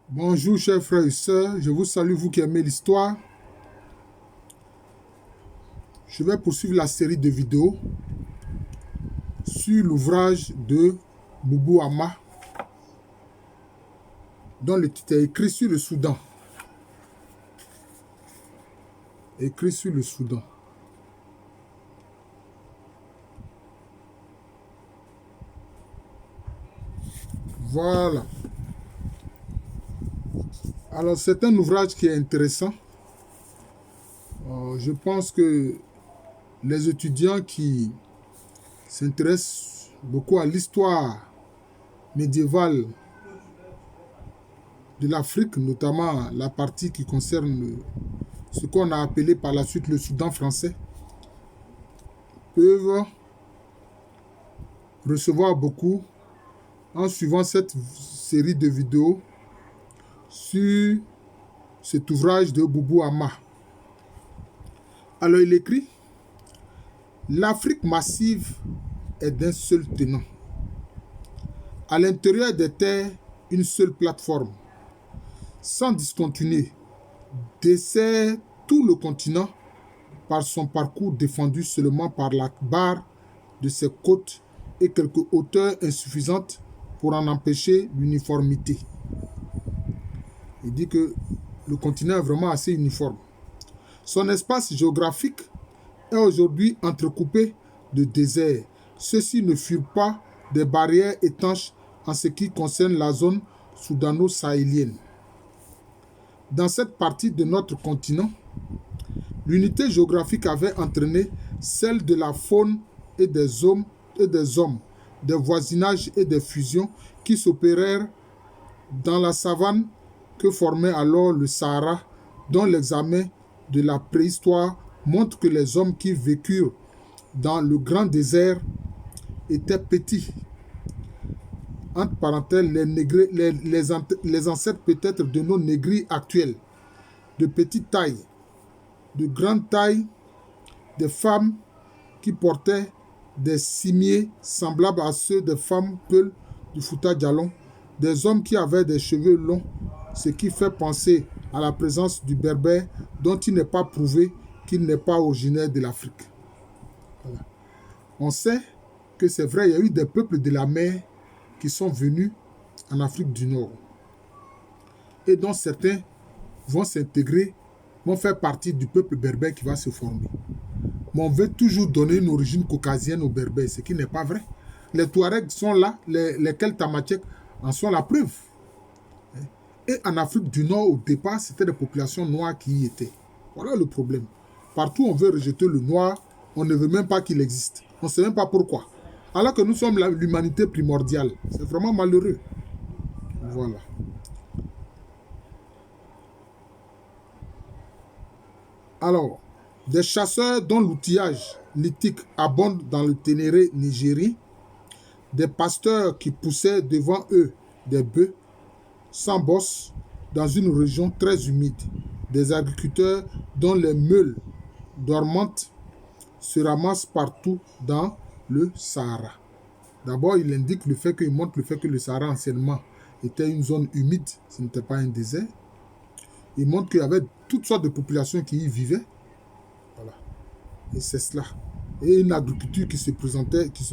Bonjour chers frères et sœurs, je vous salue vous qui aimez l'histoire. Je vais poursuivre la série de vidéos sur l'ouvrage de Boubou Ama, dont le titre est écrit sur le Soudan. Écrit sur le Soudan. Voilà. Alors c'est un ouvrage qui est intéressant. Je pense que les étudiants qui s'intéressent beaucoup à l'histoire médiévale de l'Afrique, notamment la partie qui concerne ce qu'on a appelé par la suite le Soudan français, peuvent recevoir beaucoup en suivant cette série de vidéos sur cet ouvrage de Boubou Ama. Alors il écrit: l'Afrique massive est d'un seul tenant. À l'intérieur des terres, une seule plateforme, sans discontinuer, dessert tout le continent par son parcours défendu seulement par la barre de ses côtes et quelques hauteurs insuffisantes pour en empêcher l'uniformité. Il dit que le continent est vraiment assez uniforme. Son espace géographique est aujourd'hui entrecoupé de déserts. Ceux-ci ne furent pas des barrières étanches en ce qui concerne la zone soudano-sahélienne. Dans cette partie de notre continent, l'unité géographique avait entraîné celle de la faune et des hommes, des voisinages et des fusions qui s'opérèrent dans la savane que formait alors le Sahara, dont l'examen de la préhistoire montre que les hommes qui vécurent dans le grand désert étaient petits. Entre parenthèses, les ancêtres peut-être de nos négris actuels, de petite taille, de grande taille, des femmes qui portaient des cimiers semblables à ceux des femmes peules du Fouta Djallon, des hommes qui avaient des cheveux longs, ce qui fait penser à la présence du berbère dont il n'est pas prouvé qu'il n'est pas originaire de l'Afrique. Voilà. On sait que c'est vrai, il y a eu des peuples de la mer qui sont venus en Afrique du Nord et dont certains vont s'intégrer, vont faire partie du peuple berbère qui va se former. Mais on veut toujours donner une origine caucasienne aux berbères, ce qui n'est pas vrai. Les Touaregs sont là, les Keltamacheks en sont la preuve. Et en Afrique du Nord, au départ, c'était des populations noires qui y étaient. Voilà le problème. Partout, on veut rejeter le noir, on ne veut même pas qu'il existe. On ne sait même pas pourquoi. Alors que nous sommes l'humanité primordiale. C'est vraiment malheureux. Voilà. Alors, des chasseurs dont l'outillage lithique abonde dans le Ténéré nigérien, des pasteurs qui poussaient devant eux des bœufs sans bosse dans une région très humide, des agriculteurs dont les meules dormantes se ramassent partout dans le Sahara. D'abord, il indique le fait qu'il montre le fait que le Sahara anciennement était une zone humide, ce n'était pas un désert. Il montre qu'il y avait toutes sortes de populations qui y vivaient. Voilà. Et c'est cela. Et une agriculture qui se présentait, qui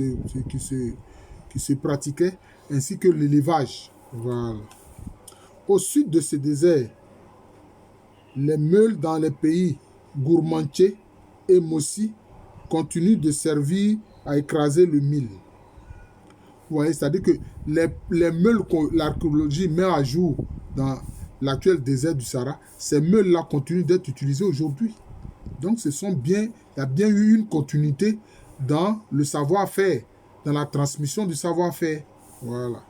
se pratiquait, ainsi que l'élevage. Voilà. Au sud de ce désert, les meules dans les pays Gourmanché et Mossi continuent de servir à écraser le mil. Vous voyez, c'est-à-dire que les meules que l'archéologie met à jour dans l'actuel désert du Sahara, ces meules-là continuent d'être utilisées aujourd'hui. Donc, il y a bien eu une continuité dans le savoir-faire, dans la transmission du savoir-faire. Voilà.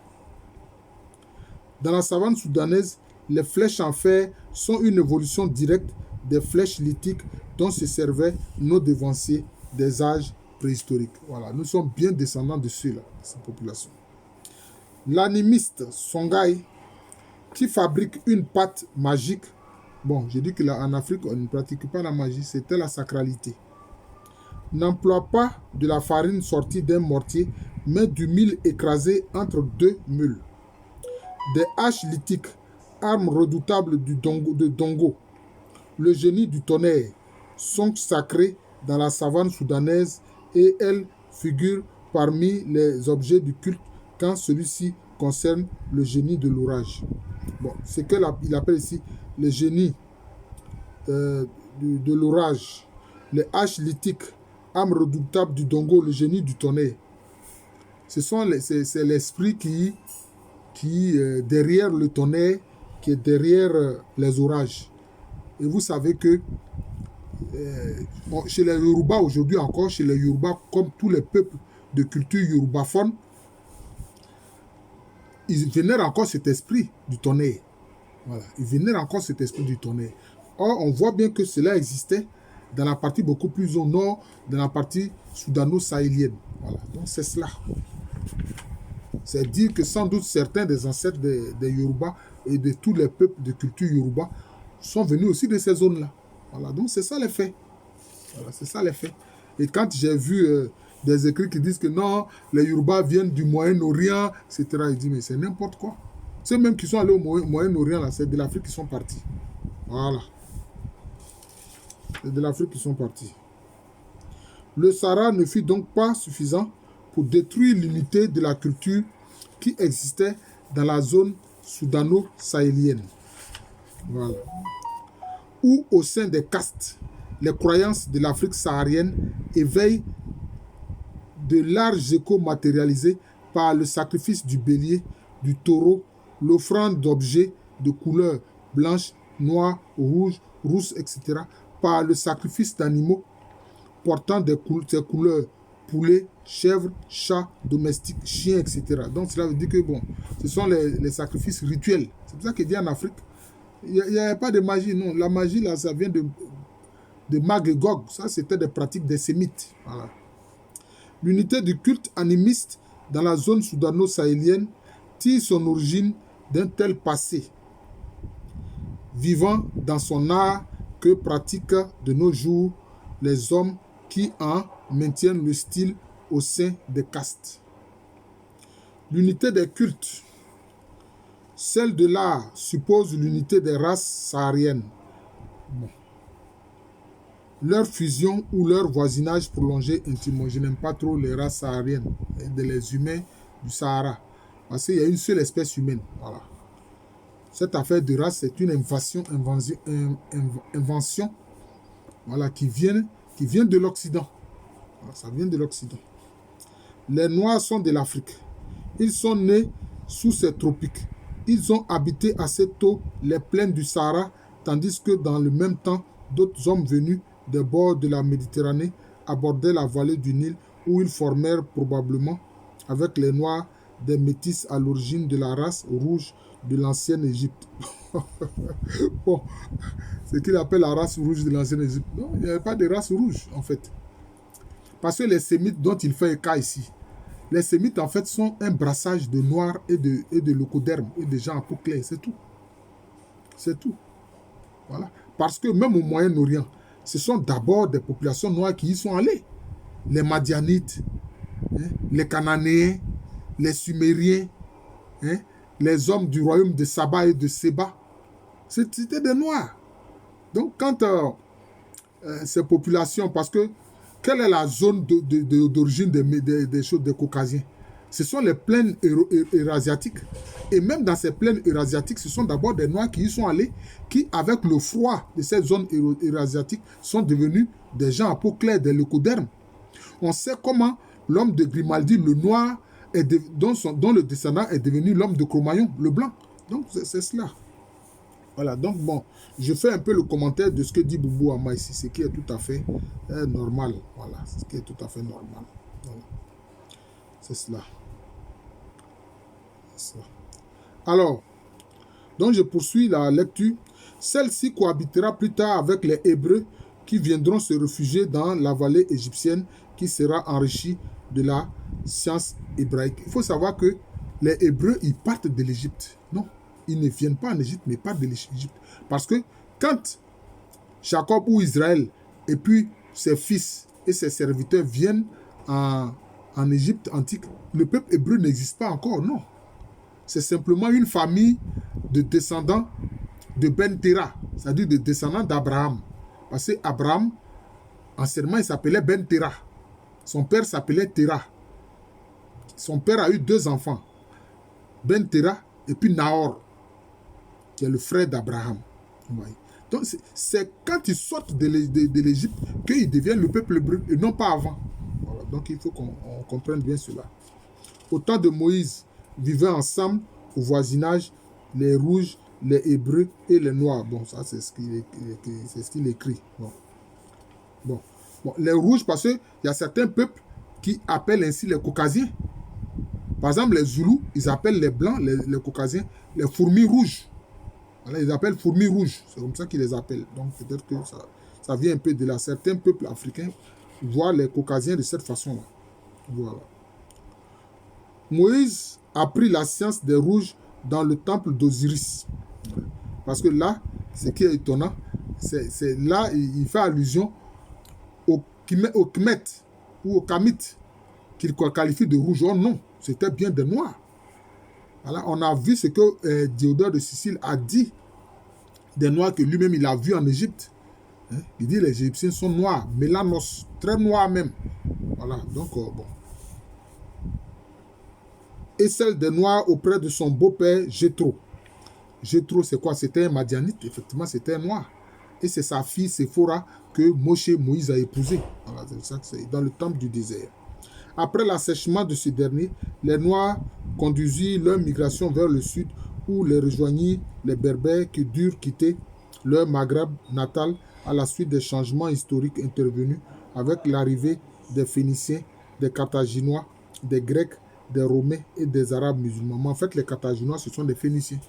Dans la savane soudanaise, les flèches en fer sont une évolution directe des flèches lithiques dont se servaient nos devanciers des âges préhistoriques. Voilà, nous sommes bien descendants de ceux-là, cette population. L'animiste Songhai, qui fabrique une pâte magique, bon, j'ai dit qu'en Afrique, on ne pratique pas la magie, c'était la sacralité, n'emploie pas de la farine sortie d'un mortier, mais du mil écrasé entre deux meules. Des haches lithiques arme redoutable de Dongo, le génie du tonnerre, sont sacrés dans la savane soudanaise et elles figurent parmi les objets du culte quand celui-ci concerne le génie de l'orage. Bon, c'est qu'il appelle ici le génie de l'orage, les haches lithiques, arme redoutable du Dongo, le génie du tonnerre. C'est l'esprit qui derrière le tonnerre, qui est derrière les orages. Et vous savez que chez les Yoruba aujourd'hui encore, chez les Yoruba, comme tous les peuples de culture yorubaphone, ils vénèrent encore cet esprit du tonnerre. Voilà, ils vénèrent encore cet esprit du tonnerre. Or, on voit bien que cela existait dans la partie beaucoup plus au nord, dans la partie soudano-sahélienne. Voilà, donc c'est cela. C'est dire que sans doute certains des ancêtres des Yoruba et de tous les peuples de culture Yoruba sont venus aussi de ces zones-là. Voilà, donc c'est ça les faits. Voilà, c'est ça les faits. Et quand j'ai vu des écrits qui disent que non, les Yoruba viennent du Moyen-Orient, etc., il dit mais c'est n'importe quoi. Ceux même qui sont allés au Moyen-Orient, là, c'est de l'Afrique qui sont partis. Voilà. C'est de l'Afrique qui sont partis. Le Sahara ne fut donc pas suffisant pour détruire l'unité de la culture qui existait dans la zone soudano-sahélienne. Voilà. Où au sein des castes, les croyances de l'Afrique saharienne éveillent de larges échos matérialisés par le sacrifice du bélier, du taureau, l'offrande d'objets de couleur blanche, noire, rouge, rousse, etc., par le sacrifice d'animaux portant des couleurs poulet, chèvre, chat, domestique, chien, etc. Donc cela veut dire que bon, ce sont les sacrifices rituels. C'est pour ça qu'il dit en Afrique, il n'y a pas de magie, non. La magie, là, ça vient de Mag et Gog. Ça, c'était des pratiques des Sémites. Voilà. L'unité du culte animiste dans la zone soudano-sahélienne tire son origine d'un tel passé, vivant dans son art que pratiquent de nos jours les hommes qui en maintiennent le style au sein des castes. L'unité des cultes, celle de l'art, suppose l'unité des races sahariennes. Bon. Leur fusion ou leur voisinage prolongé intime. Je n'aime pas trop les races sahariennes, les humains du Sahara, parce qu'il y a une seule espèce humaine. Voilà. Cette affaire de race, c'est une invention voilà, qui vient de l'Occident. Voilà, ça vient de l'Occident. Les Noirs sont de l'Afrique. Ils sont nés sous ces tropiques. Ils ont habité assez tôt les plaines du Sahara, tandis que dans le même temps, d'autres hommes venus des bords de la Méditerranée abordaient la vallée du Nil où ils formèrent probablement avec les Noirs des métis à l'origine de la race rouge de l'ancienne Égypte. Bon, ce qu'il appelle la race rouge de l'ancienne Égypte. Non, il n'y avait pas de race rouge en fait. Parce que les Sémites dont il fait cas ici, les Sémites en fait sont un brassage de noirs et de leucodermes et de gens à peau claire, c'est tout. C'est tout. Voilà. Parce que même au Moyen-Orient, ce sont d'abord des populations noires qui y sont allées. Les Madianites, hein, les Cananéens, les Sumériens, hein, les hommes du royaume de Saba et de Séba. C'était des Noirs. Donc quand ces populations, parce que quelle est la zone d'origine des choses des Caucasiens? Ce sont les plaines eurasiatiques. Et même dans ces plaines eurasiatiques, ce sont d'abord des Noirs qui y sont allés, qui, avec le froid de ces zones eurasiatiques, sont devenus des gens à peau claire, des leucodermes. On sait comment l'homme de Grimaldi, le noir, dont le descendant est devenu l'homme de Cro-Magnon, le blanc. Donc, c'est cela. Voilà, donc bon, je fais un peu le commentaire de ce que dit Boubou Ama ici, ce qui est tout à fait normal. Voilà, ce qui est tout à fait normal. Voilà. C'est cela. Alors, donc je poursuis la lecture. Celle-ci cohabitera plus tard avec les Hébreux qui viendront se réfugier dans la vallée égyptienne qui sera enrichie de la science hébraïque. Il faut savoir que les Hébreux, ils partent de l'Égypte. Non, ils ne viennent pas en Égypte, mais ils partent de l'Égypte. Parce que quand Jacob ou Israël et puis ses fils et ses serviteurs viennent en Égypte antique, le peuple hébreu n'existe pas encore, non. C'est simplement une famille de descendants de Ben Tera, c'est-à-dire de descendants d'Abraham. Parce qu'Abraham, anciennement, il s'appelait Ben Tera. Son père s'appelait Tera. Son père a eu 2 enfants, Ben Tera et puis Nahor, qui est le frère d'Abraham. Donc, c'est quand ils sortent de l'Égypte qu'ils deviennent le peuple hébreu et non pas avant. Voilà. Donc, il faut qu'on comprenne bien cela. Au temps de Moïse, vivaient ensemble au voisinage les rouges, les hébreux et les noirs. Bon, ça, c'est ce qu'il écrit. Bon. Les rouges, parce qu'il y a certains peuples qui appellent ainsi les caucasiens. Par exemple, les Zoulous, ils appellent les blancs, les caucasiens, les fourmis rouges. Voilà, ils appellent fourmis rouges. C'est comme ça qu'ils les appellent. Donc, peut-être que ça vient un peu de là. Certains peuples africains voient les caucasiens de cette façon-là. Voilà. Moïse a pris la science des rouges dans le temple d'Osiris. Parce que là, ce qui est étonnant, c'est là, il fait allusion au Kmet ou au Kamit, qu'il qualifie de rouge. Oh non, c'était bien des noirs. Voilà, on a vu ce que Diodore de Sicile a dit des noirs que lui-même il a vu en Égypte. Il dit les Égyptiens sont noirs, mélanos, très noirs même. Voilà, donc bon. Et celle des noirs auprès de son beau-père Jéthro. Jéthro, c'est quoi? C'était un Madianite, effectivement, c'était un noir. Et c'est sa fille Séphora que Moïse a épousée. Voilà, c'est ça que c'est dans le temple du désert. Après l'assèchement de ce dernier, les Noirs conduisirent leur migration vers le sud où les rejoignirent les Berbères qui durent quitter leur Maghreb natal à la suite des changements historiques intervenus avec l'arrivée des Phéniciens, des Carthaginois, des Grecs, des Romains et des Arabes musulmans. Mais en fait, les Carthaginois, ce sont des Phéniciens.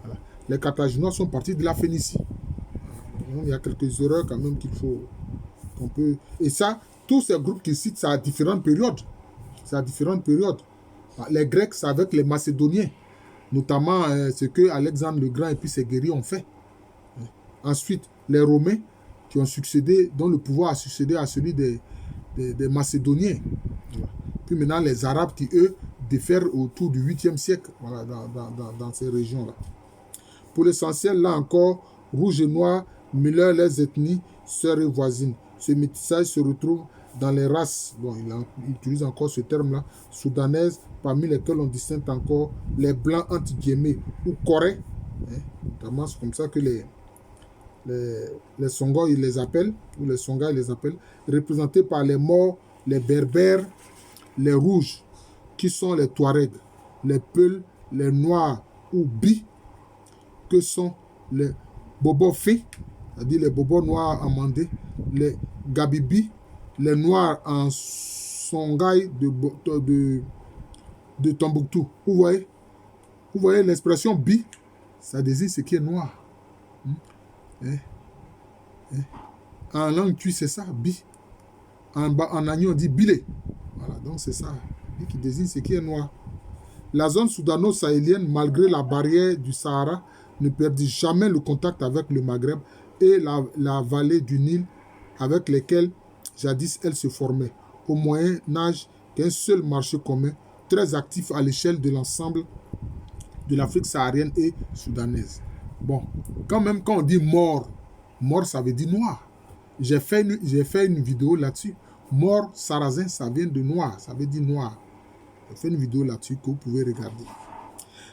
Voilà. Les Carthaginois sont partis de la Phénicie. Donc, il y a quelques erreurs quand même qu'on peut... Et ça, tous ces groupes qu'ils citent, c'est à différentes périodes. C'est à différentes périodes. Les Grecs, c'est avec les Macédoniens. Notamment ce que Alexandre le Grand et puis ses guerriers ont fait. Ensuite, les Romains qui ont succédé, dont le pouvoir a succédé à celui des Macédoniens. Puis maintenant, les Arabes qui, eux, diffèrent autour du 8e siècle voilà, dans ces régions-là. Pour l'essentiel, là encore, rouge et noir mêlent les ethnies, sœurs et voisines. Ce métissage se retrouve dans les races, bon, il utilise encore ce terme-là, soudanaises, parmi lesquelles on distingue encore les blancs entre guillemets ou corées, notamment c'est comme ça que les Songors ils les appellent, ou les Songhas ils les appellent, représentés par les Maures, les Berbères, les Rouges, qui sont les Touaregs, les Peuls, les Noirs ou Bi, que sont les Bobos fins, c'est-à-dire les Bobos noirs amandés, les Gabibi, les Noirs en Songhai de Tombouctou. Vous voyez l'expression Bi, ça désigne ce qui est noir. En langue tue, c'est ça, Bi. En agneau, on dit Bilé. Voilà, donc c'est ça, Bi qui désigne ce qui est noir. La zone soudano-sahélienne, malgré la barrière du Sahara, ne perdit jamais le contact avec le Maghreb et la vallée du Nil avec lesquelles jadis elle se formait. Au Moyen-Âge, qu'un seul marché commun, très actif à l'échelle de l'ensemble de l'Afrique saharienne et soudanaise. Bon, quand on dit mort, mort ça veut dire noir. J'ai fait une vidéo là-dessus. Mort sarrasin, ça vient de noir, ça veut dire noir. J'ai fait une vidéo là-dessus que vous pouvez regarder.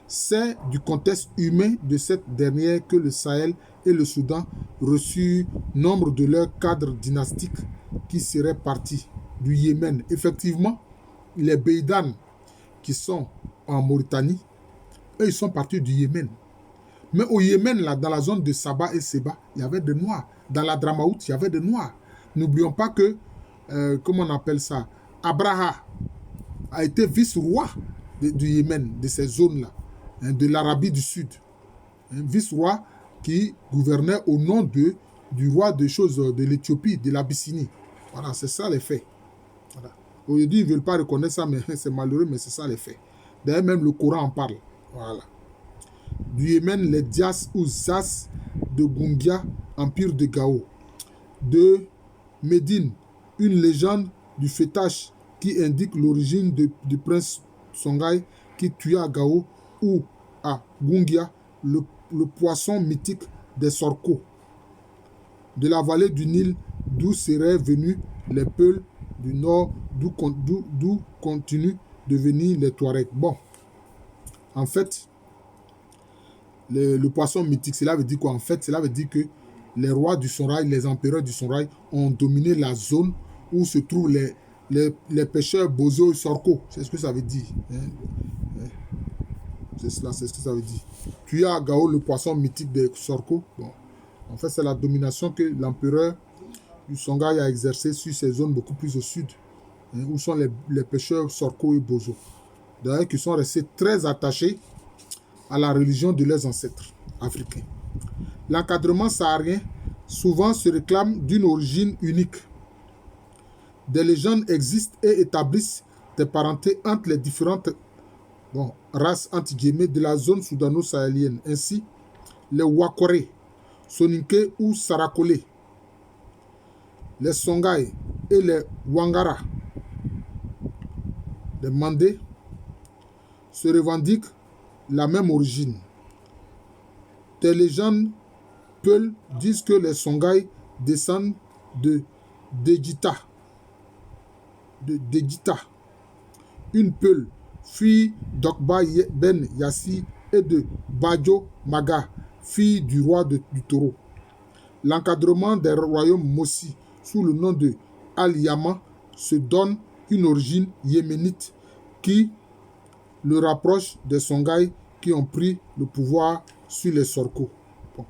C'est du contexte humain de cette dernière que le Sahel et le Soudan reçurent nombre de leurs cadres dynastiques qui seraient partis du Yémen. Effectivement, les Beïdan qui sont en Mauritanie, eux, ils sont partis du Yémen. Mais au Yémen, là, dans la zone de Saba et Seba, il y avait des Noirs. Dans la Dramaout, il y avait des Noirs. N'oublions pas que, comment on appelle ça, Abraha a été vice-roi du Yémen, de ces zones-là, de l'Arabie du Sud. Un vice-roi qui gouvernait au nom du roi de choses de l'Éthiopie, de l'Abyssinie. Voilà, c'est ça les faits. Voilà. Aujourd'hui, ils ne veulent pas reconnaître ça, mais c'est malheureux, mais c'est ça les faits. D'ailleurs, même le Coran en parle. Voilà. Du Yémen, les Dias ou Zas de Gungia, empire de Gao. De Médine, une légende du Fétache qui indique l'origine du prince Songhai qui tua Gao, ou à Gungia, le poisson mythique des Sorkos, de la vallée du Nil, d'où seraient venus les Peuls du nord, d'où continuent de venir les Touaregs. Bon, en fait, le poisson mythique, cela veut dire quoi? En fait, cela veut dire que les rois du Sonrail, les empereurs du Sonrail ont dominé la zone où se trouvent les pêcheurs Bozo et Sorko. C'est ce que ça veut dire. C'est cela, c'est ce que ça veut dire. Tu as à Gao le poisson mythique des Sorko. Bon, en fait, c'est la domination que l'empereur du Songhai a exercée sur ces zones beaucoup plus au sud, où sont les pêcheurs Sorko et Bozo. D'ailleurs, qui sont restés très attachés à la religion de leurs ancêtres africains. L'encadrement saharien souvent se réclame d'une origine unique. Des légendes existent et établissent des parentés entre les différentes races entre guillemets de la zone soudano-sahélienne. Ainsi, les Wakore, Soninké ou Sarakole, les Songhai et les Wangara, les Mandés, se revendiquent la même origine. Des légendes Peuls disent que les Songhai descendent de Degita, une Peul, fille d'Okba Ben Yassi et de Badjo Maga, fille du roi du taureau. L'encadrement des royaumes Mossi sous le nom de Al-Yama se donne une origine yéménite qui le rapproche des Songhai qui ont pris le pouvoir sur les Sorkos. Bon.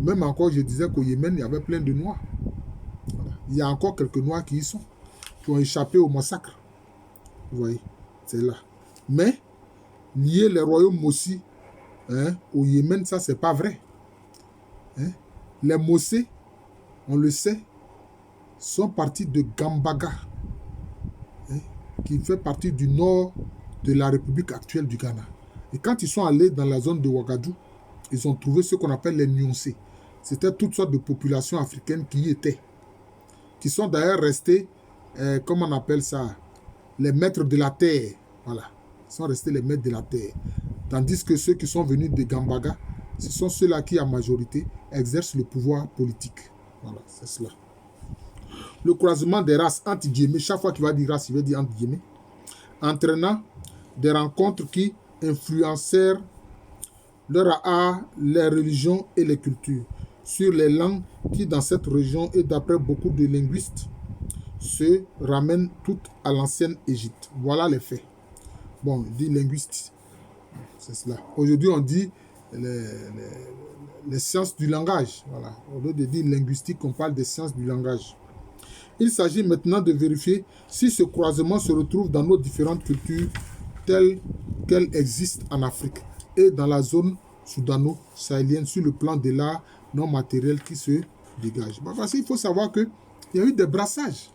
Même encore, je disais qu'au Yémen, il y avait plein de Noirs. Voilà. Il y a encore quelques Noirs qui y sont, qui ont échappé au massacre. Vous voyez, c'est là. Mais, lier les royaumes Mossi au Yémen, ça, c'est pas vrai. Les Mossé, on le sait, sont partis de Gambaga, qui fait partie du nord de la République actuelle du Ghana. Et quand ils sont allés dans la zone de Ouagadougou, ils ont trouvé ce qu'on appelle les Nyonsé. C'était toutes sortes de populations africaines qui y étaient, qui sont d'ailleurs restés, comment on appelle ça, les maîtres de la terre. Voilà, ils sont restés les maîtres de la terre. Tandis que ceux qui sont venus de Gambaga, ce sont ceux-là qui, en majorité, exercent le pouvoir politique. Voilà, c'est cela. Le croisement des races, entre guillemets, chaque fois qu'il va dire race, il va dire entre guillemets, entraînant des rencontres qui influencèrent leur art, les religions et les cultures, sur les langues qui, dans cette région, et d'après beaucoup de linguistes, se ramènent toutes à l'ancienne Égypte. Voilà les faits. Bon, dit linguiste, c'est cela. Aujourd'hui, on dit les sciences du langage. Voilà. Au lieu de dire linguistique, on parle des sciences du langage. Il s'agit maintenant de vérifier si ce croisement se retrouve dans nos différentes cultures telles qu'elles existent en Afrique et dans la zone soudano-sahélienne sur le plan de l'art non matériel qui se dégage. Parce qu'il faut savoir qu'il y a eu des brassages.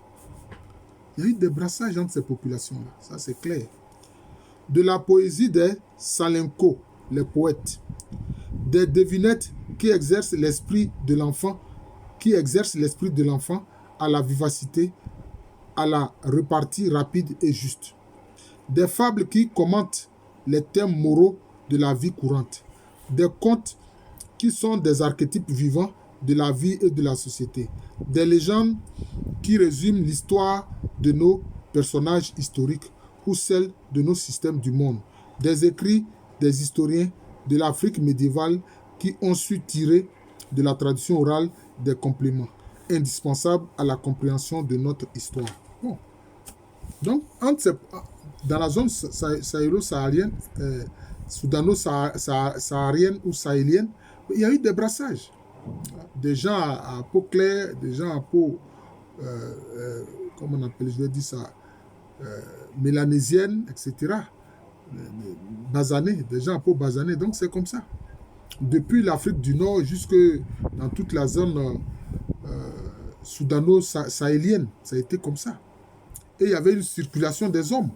Il y a eu des brassages entre ces populations-là. Ça, c'est clair. De la poésie des Salenko, les poètes, des devinettes qui exercent l'esprit de l'enfant, à la vivacité, à la répartie rapide et juste. Des fables qui commentent les thèmes moraux de la vie courante. Des contes qui sont des archétypes vivants de la vie et de la société. Des légendes qui résument l'histoire de nos personnages historiques ou celle de nos systèmes du monde. Des écrits des historiens de l'Afrique médiévale qui ont su tirer de la tradition orale des compléments indispensables à la compréhension de notre histoire. Bon. Donc, dans la zone sahélo-saharienne, soudano-saharienne ou sahélienne, il y a eu des brassages. Des gens à peau claire, des gens à peau, comment on appelle, je vais dire ça, mélanésienne, etc. Basanés, des gens à peau basanée. Donc, c'est comme ça. Depuis l'Afrique du Nord jusque dans toute la zone soudano-sahélienne, ça a été comme ça. Et il y avait une circulation des hommes.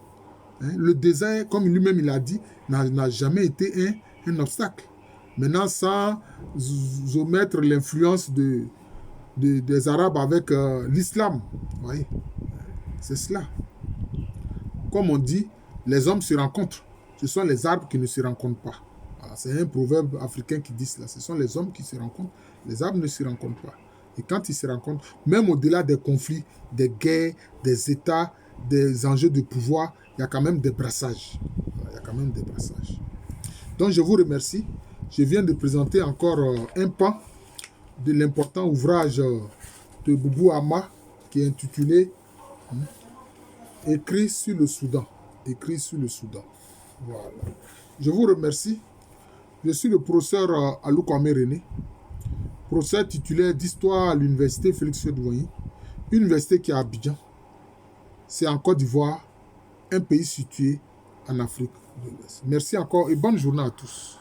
Le désert, comme lui-même il a dit, n'a jamais été un obstacle. Maintenant, sans omettre l'influence des Arabes avec l'islam. Vous voyez, c'est cela. Comme on dit, les hommes se rencontrent. Ce sont les arbres qui ne se rencontrent pas. Voilà. C'est un proverbe africain qui dit cela. Ce sont les hommes qui se rencontrent, les arbres ne se rencontrent pas. Et quand ils se rencontrent, même au-delà des conflits, des guerres, des États, des enjeux de pouvoir, il y a quand même des brassages. Il y a quand même des brassages. Donc je vous remercie. Je viens de présenter encore un pan de l'important ouvrage de Boubou Hama qui est intitulé Écrit sur le Soudan. Écrit sur le Soudan. Voilà. Je vous remercie. Je suis le professeur Alou Kwame René, professeur titulaire d'histoire à l'université Félix Houphouët-Boigny, université qui est à Abidjan. C'est en Côte d'Ivoire, un pays situé en Afrique de l'Ouest. Merci encore et bonne journée à tous.